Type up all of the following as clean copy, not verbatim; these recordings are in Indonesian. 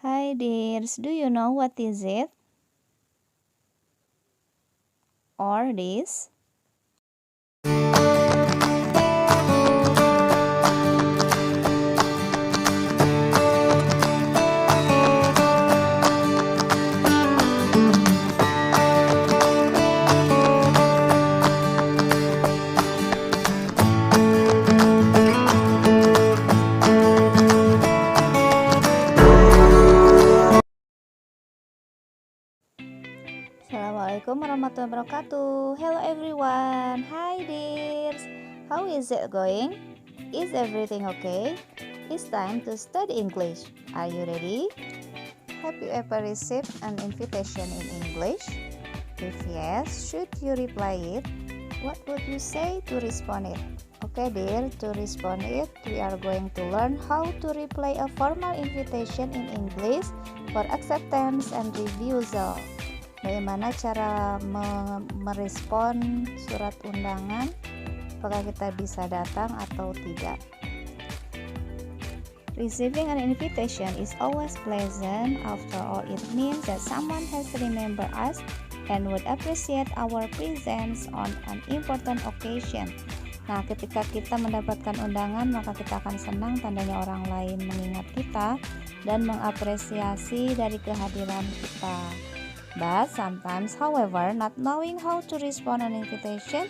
Hi dears, do you know what is it? Or this? Assalamualaikum warahmatullahi wabarakatuh. Hello everyone. Hi dears. How is it going? Is everything okay? It's time to study English. Are you ready? Have you ever received an invitation in English? If yes, should you reply it? What would you say to respond it? Okay dear, to respond it, we are going to learn how to reply a formal invitation in English for acceptance and refusal. Bagaimana cara merespon surat undangan, apakah kita bisa datang atau tidak. Receiving an invitation is always pleasant. After all, it means that someone has remembered us and would appreciate our presence on an important occasion. Nah, ketika kita mendapatkan undangan, maka kita akan senang, tandanya orang lain mengingat kita dan mengapresiasi dari kehadiran kita. But sometimes, however, not knowing how to respond an invitation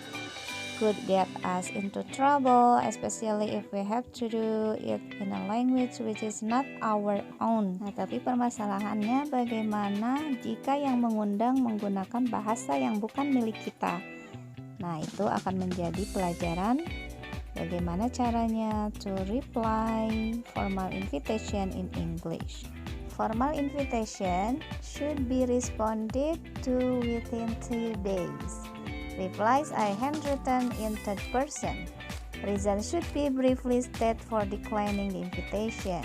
could get us into trouble, especially if we have to do it in a language which is not our own. Nah, tapi permasalahannya bagaimana jika yang mengundang menggunakan bahasa yang bukan milik kita. Nah, itu akan menjadi pelajaran bagaimana caranya to reply formal invitation in English. Formal invitation should be responded to within 2 days. Replies are handwritten in third person. Reason should be briefly stated for declining the invitation.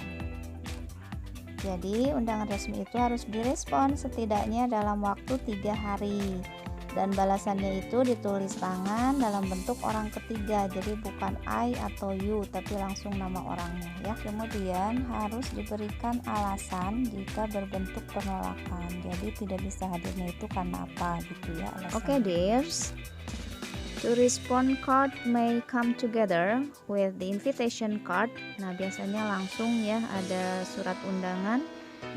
Jadi, undangan resmi itu harus direspon setidaknya dalam waktu 3 hari. Dan balasannya itu ditulis tangan dalam bentuk orang ketiga, jadi bukan I atau you, tapi langsung nama orangnya ya. Kemudian harus diberikan alasan jika berbentuk penolakan, jadi tidak bisa hadirnya itu karena apa gitu ya alasannya. Okay dears, to respond card may come together with the invitation card. Nah, biasanya langsung ya ada surat undangan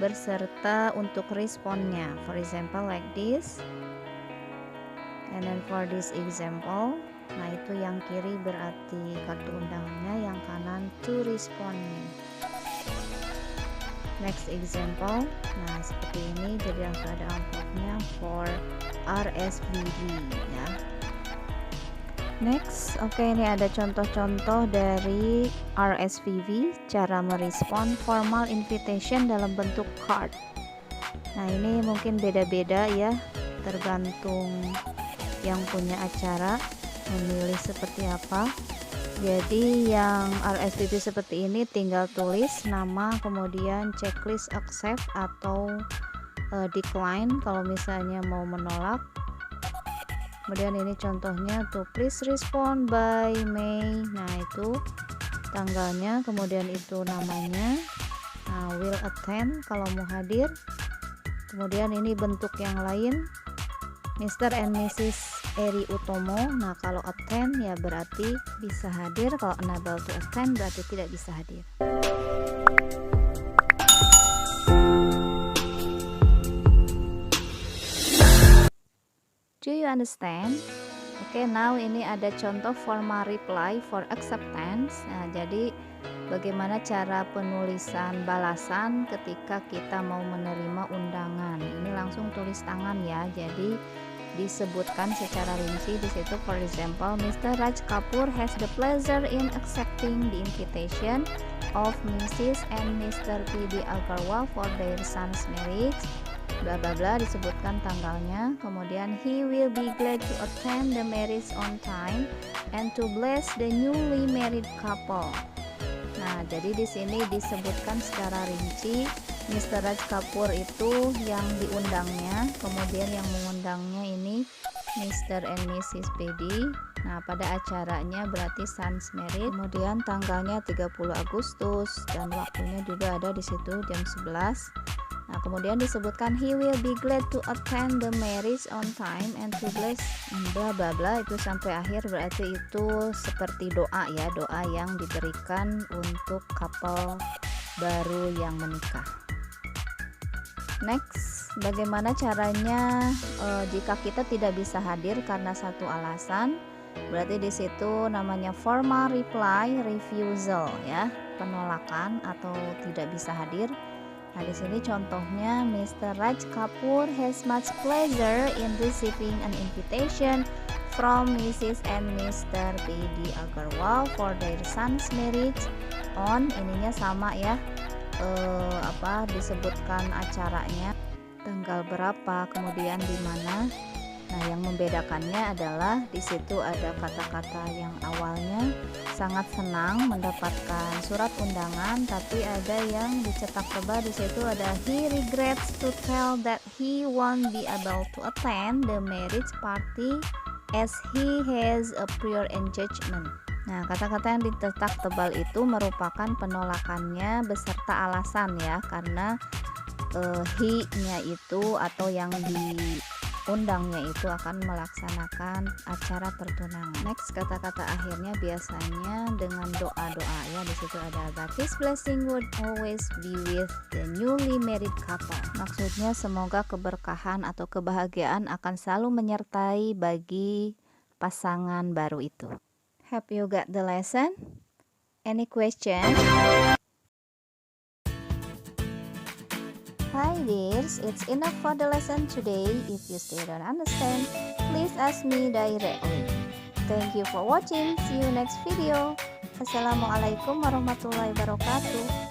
berserta untuk responnya. For example like this. And then for this example, nah itu yang kiri berarti kartu undangannya, yang kanan to respond. Next example, nah seperti ini, jadi langsung ada amplopnya for RSVP ya. Next, oke, ini ada contoh-contoh dari RSVP, cara merespon formal invitation dalam bentuk card. Nah ini mungkin beda-beda ya, tergantung yang punya acara memilih seperti apa. Jadi yang RSVP seperti ini tinggal tulis nama, kemudian checklist accept atau decline kalau misalnya mau menolak. Kemudian ini contohnya tuh, please respond by May. Nah itu tanggalnya, kemudian itu namanya, nah, will attend kalau mau hadir. Kemudian ini bentuk yang lain, Mr. and Mrs. Eri Utomo. Nah kalau attend ya berarti bisa hadir, kalau unable to attend berarti tidak bisa hadir. Do you understand? Oke, now ini ada contoh formal reply for acceptance. Nah jadi bagaimana cara penulisan balasan ketika kita mau menerima undangan. Ini langsung tulis tangan ya, jadi disebutkan secara rinci di situ. For example, Mr. Raj Kapoor has the pleasure in accepting the invitation of Mrs. and Mr. P.D. Agarwal for their son's marriage. Bla bla bla, disebutkan tanggalnya. Kemudian he will be glad to attend the marriage on time and to bless the newly married couple. Nah, jadi di sini disebutkan secara rinci Mr. Raj Kapoor itu yang diundangnya, kemudian yang mengundangnya ini Mr. and Mrs. PD. Nah, pada acaranya berarti son's marriage. Kemudian tanggalnya 30 Agustus dan waktunya juga ada di situ jam 11. Nah, kemudian disebutkan he will be glad to attend the marriage on time and to bless bla bla bla, itu sampai akhir, berarti itu seperti doa ya, doa yang diberikan untuk couple baru yang menikah. Next, bagaimana caranya jika kita tidak bisa hadir karena satu alasan? Berarti di situ namanya formal reply refusal ya, penolakan atau tidak bisa hadir. Nah, di sini contohnya Mr. Raj Kapoor has much pleasure in receiving an invitation from Mrs. and Mr. P.D. Agarwal for their son's marriage on, ininya sama ya, disebutkan acaranya, tanggal berapa, kemudian di mana. Nah, yang membedakannya adalah di situ ada kata-kata yang awalnya sangat senang mendapatkan surat undangan, tapi ada yang dicetak tebal, di situ ada he regrets to tell that he won't be able to attend the marriage party as he has a prior engagement. Nah, kata-kata yang dicetak tebal itu merupakan penolakannya beserta alasan ya, karena he-nya itu atau yang diundangnya itu akan melaksanakan acara pertunangan. Next, kata-kata akhirnya biasanya dengan doa-doa ya. Di situ ada that his blessing would always be with the newly married couple. Maksudnya semoga keberkahan atau kebahagiaan akan selalu menyertai bagi pasangan baru itu. Hope you got the lesson. Any question? Hi dears, it's enough for the lesson today. If you still don't understand, please ask me directly. Thank you for watching. See you next video. Assalamualaikum warahmatullahi wabarakatuh.